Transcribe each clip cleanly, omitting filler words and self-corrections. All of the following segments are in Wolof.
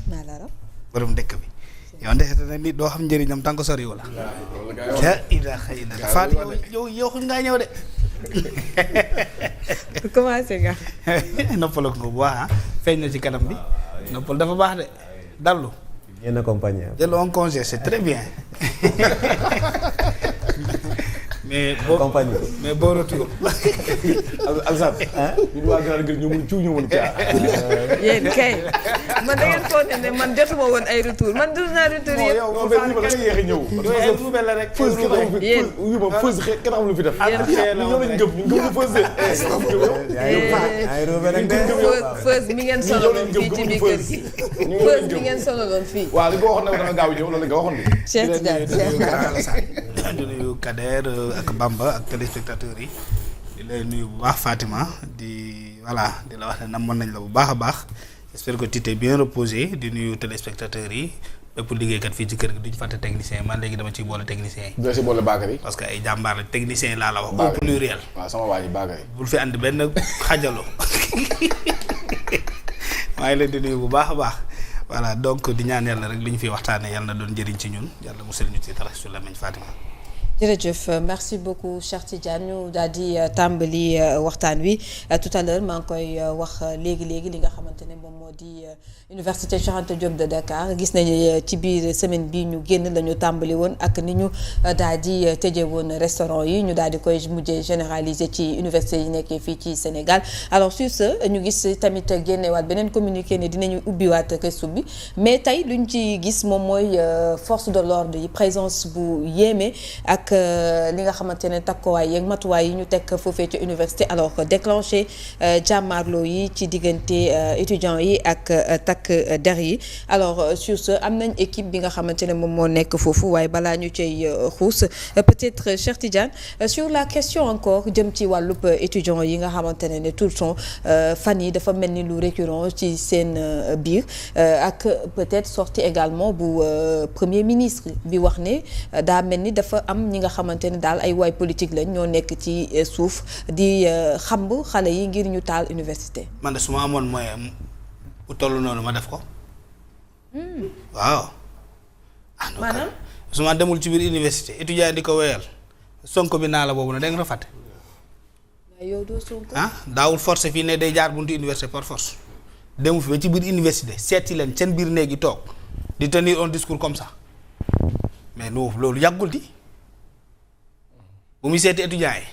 maa la raw. borom dëkk bi. yow ndekete na nit doo xam njëriñam tànk sori wala. la ilaha illallah Fatou yow ngaa ñëw de. commencé nga. noppaloo ko bu baax feeñ na ci kanam bi noppal dafa baax de dallu. bien accompagné. jël un congé c'est très bien. mais boo retour. Alsane. ñun waa Grand Gueule ñoo mën ciw ñoo mën caa. yéen kay man da ngeen foog ne man jotuma woon ay retour man jot naa retour yëpp. non mais da nga yéex a ñëw. la rek. Feuz yéen Feuz kenn xam lu fi def. ñoo lañ gëm ñu gëm Feuz de. Feuz mi ngeen sololoon fii ci biir kër gi. Feuz mi ngeen sololoon fii. waaw li nga waxoon nag da nga gaaw ñëw loolu nga waxoon de. Cheikh Tidiane di nuyu Kader ak Bamba ak téléspectateurs yi di lay nuyu bu baax Fatima di la wax ne namoon nañ la bu baax a baax j'espère que tu t'es bien reposé di nuyu téléspectateurs yi bépp liggéeykat fii ci kër gi duñu fàtte technicien man léegi dama ciy boole technicien yi. doo si boole Bakary. parce que ay jàmbaar la technicien yi laa la wax. au pluriel. waaw sama waa ji Bakary. bul fi andi benn xajaloo maa ngi leen di nuyu bu baax a baax. voilà donc di ñaan yàlla rek li ñu fi waxtaanee yàlla na doon njëriñ ci ñun yàlla musal ñu ci dara su la meñ Fatima. jërëjëf merci beaucoup Cheikh Tidiane ñu daal di tàmbali waxtaan wi tout à l'heure maa ngi koy wax léegi li nga xamante ne moom moo di Université Cheikh Anta Diop de Dakar gis nañu ci biir semaine bi ñu génn la ñu tàmbali woon ak ni ñu daal di tëjee woon restaurant yi ñu daal di koy mujjee généraliser ci université yi nekkee fii ci Sénégal alors sur ce ñu gis tamit génnewaat beneen communiqué ne dinañu ubbiwaat gëstu bi mais tey luñ ci gis moom mooy force de l'ordre yi présence bu yéeme ak li nga xamante ne takkuwaay yeeg matuwaay yi ñu teg foofee ci université alors déclenché jàmmaarloo yi ci diggante étudiants yi ak takk der yi alors sur ce am nañ équipe bi nga xamante ne moom moo nekk foofu waaye balaa ñu cay xuus peut-être Cheikh Tidiane sur la question encore jëm ci wàllub étudiants yi nga xamante ne tout le temps fan yi dafa mel ni lu récurrent ci seen biir ak peut-être sortie également bu premier ministre bi wax ne daa mel ni dafa am ñi nga xamante ne daal ay waay politique lañ ñoo nekk ci suuf di xamb xale yi ngir ñu taal université. man de su ma amoon moyen bu toll noonu ma def ko. waaw. maanaam su ma demul ci biir université étudiant di ko wéyal sonko bi naa la boobu na da nga ko fàtte. yow doo sonko. daawul force fii ne day jaar buntu université par force. demu fi ba ci biir université seeti leen seen biir néegi toog di tenir un discours comme ça mais loolu yàggul di. bu muy seeti étudiants yi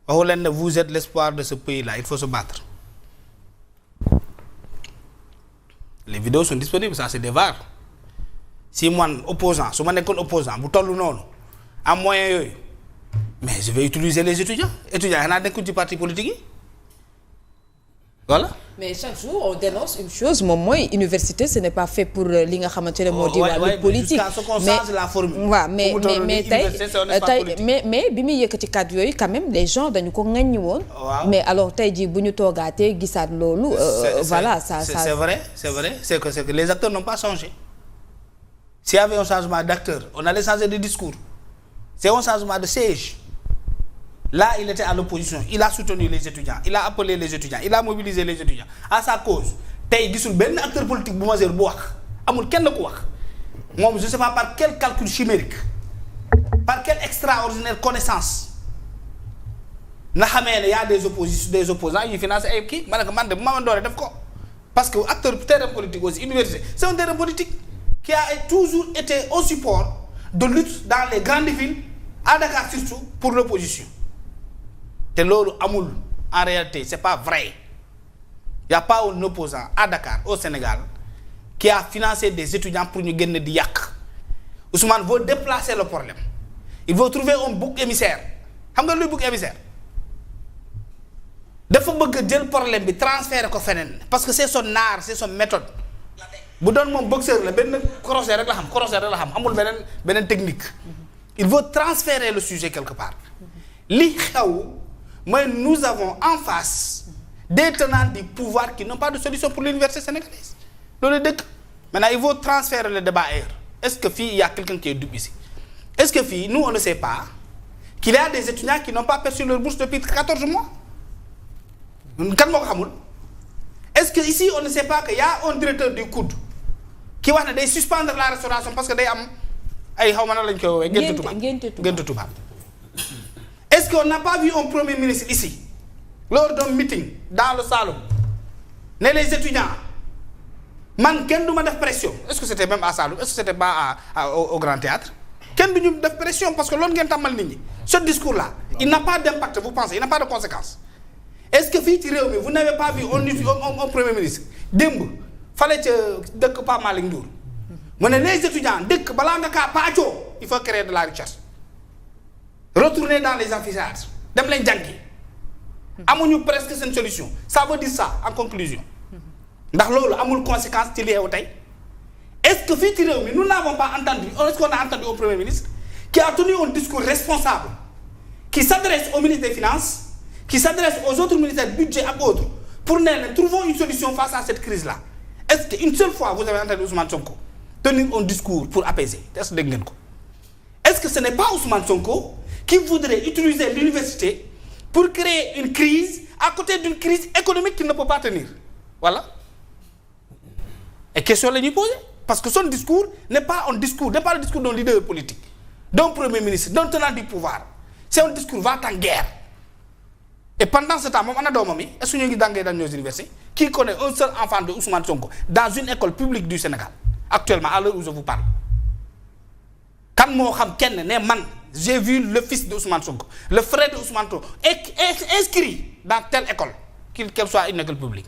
waxu leen ne vous êtes l'espoir de ce pays là il faut se battre les vidéos sont disponibles ça c'est des VAR si man opposant su ma nekkoon opposant bu toll noonu am moyen yooyu mais je vais utiliser les étudiants yi xanaa nekkul ci parti politique yi voilà. mais chaque jour on dénonce une chose moom mooy université ce n'est pas fait pour li nga xamante ne moo di wàllu politique mais tey bi muy yëkkati kàddu yooyu quand même les gens dañu ko ŋaññi woon. mais alors tey jii bu ñu toogaatee gisaat loolu. voilà ça c'est vrai c'est que les acteurs n'ont pas changé s'il y avait un changement d'acteur on allait changer de discours c'est un changement de siège. Là, il était à l'opposition. Il a soutenu les étudiants. Il a appelé les étudiants. Il a mobilisé les étudiants à sa cause. tey gisul benn acteur politique bu majeur bu wax amul kenn ku wax moom je sais pas par quel calcul chimérique par quelle extraordinaire connaissance na xamee ne y a des opposants yu financé ay kii ma ne ko man de bu ma dooree def ko parce que acteur terrain politique aussi université c'est un terrain politique qui a toujours été au support de lutte dans les grandes villes à Dakar surtout pour l'opposition te loolu amul en réalité c'est pas vrai y a pas un opposant à Dakar au Sénégal qui a financé des étudiants pour ñu génn di yàq Ousmane veut déplacer le problème il veut trouver un bouc émissaire xam nga luy bouc émissaire dafa bëgg a jël problème bi transférer ko feneen parce que c'est son art c'est son méthode bu doon moom boxeur la benn crochet rek la xam amul beneen technique il veut transférer le sujet quelque part li xew mooy nous avons en face des tenants du pouvoir qui n'ont pas de solution pour l'université sénégalaise loolu dëkk maintenant il faut transférer le débat ailleurs est-ce que fii il y a quelqu'un qui est dupe ici est-ce que fii nous on ne sait pas qu'il y a des étudiants qui n'ont pas perçu leur bourse depuis 14 mois kan moo ko xamul est-ce que ici on ne sait pas qu'il y a un directeur du COUD ki wax ne day suspendre la restauration parce que day am ay xaw ma na lañ koy woowee. ngénte tubaab est-ce qu'on n'a pas vu un premier ministre ici lors d'un meeting dans le Saloum ne les étudiants man kenn du ma def pression est-ce que c'était même à Saloum est-ce que c'était pas au Grand Théâtre kenn du ñu def pression parce que loolu ngeen tàmmal nit ñi ce discours là il n'a pas d'impact vous pensez il n'a pas de conséquence est-ce que fii ci réew mi vous n'avez pas vu un premier ministre démb fale ca dëkk Pa Malick Ndour mu ne les étudiants dëkk balaa nga kaa paacoo il faut créer de la richesse retourner dans les amphithéâtres dem leen jàngi amuñu presque seen solution ça veut dire ça en conclusion ndax loolu amul conséquence ci li xew tey est-ce que fii ci réew mi nous n'avons pas entendu est-ce qu'on a entendu au premier ministre qui a tenu un discours responsable qui s'adresse au ministre des Finances qui s'adresse aux autres ministères budget ak autres pour ne trouvons une solution face à cette crise-là est-ce que une seule fois vous avez entendu Ousmane Sonko tenir un discours pour apaiser est-ce que dégg ngeen ko est-ce que ce n'est pas Ousmane Sonko qui voudrait utiliser l'université pour créer une crise à côté d'une crise économique qu'il ne peut pas tenir voilà et question la ñuy poser parce que son discours n'est pas le discours d'un leader politique d'un premier ministre d'un tenant du pouvoir c'est un discours va-t-en-guerre et pendant ce temps moom ana doomam yi est-ce que ñu ngi jàngee dans nos universités qui connaît un seul enfant de Ousmane Sonko dans une école publique du Sénégal actuellement à l'heure où je vous parle kan moo xam kenn ne man j'ai vu le fils de Ousmane Sonko le frère de Ousmane Sonko inscrit dans telle école qu'elle soit une école publique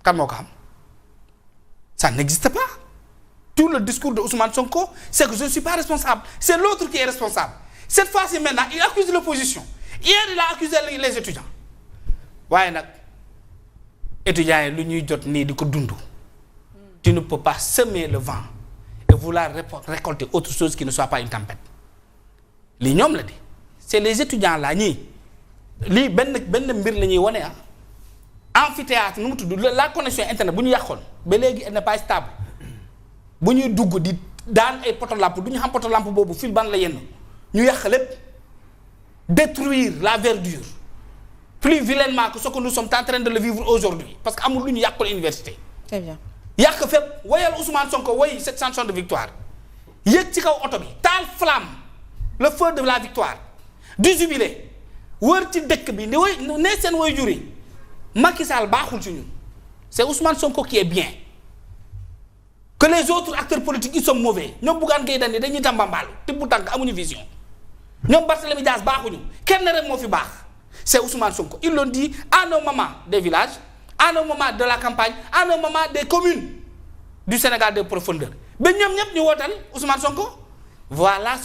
kan moo ko xam ça n'existe pas tout le discours de Ousmane Sonko c'est que je ne suis pas responsable c'est l'autre qui est responsable cette fois-ci maintenant il accuse l'opposition hier il a accusé les étudiants waaye nag étudiants yi lu ñuy jot nii di ko dund tu ne peux pas semer le vent et vouloir récolter autre chose qui ne soit pas une tempête lii ñoom la di c'est les étudiants là ñii lii benn mbir la ñuy wane amphithéâtre nu mu tudd la connexion internet bu ñu yàqoon ba léegi elle n'est pas stable bu ñuy dugg di daan ay poto lampe du ñu xam poto lampe boobu fil ban la yenn ñu yàq lépp détruire la verdure plus vilainement que ce que nous sommes en train de le vivre aujourd'hui parce que amul lu ñu yàqoon université. Très bien. yàq fépp woyal Ousmane Sonko woy cette chanson de victoire yéeg ci kaw oto bi taal flamme le feu de la victoire du jubilé wër ci dëkk bi ne seen woy juri Macky Sall baaxul ci ñun c'est Ousmane Sonko qui est bien que les autres acteurs politiques ils sont mauvais ñoom Bougane Gueye Dany dañuy tambambaal te bu tànk amuñu vision ñoom Barthélémy Dias baaxuñu kenn rek moo fi baax c'est Ousmane Sonko ils l'ont dit à un moment des villages à un moment de la campagne à un moment des communes du Sénégal de profondeur ba ñoom ñëpp ñu wootal Ousmane Sonko voilà ce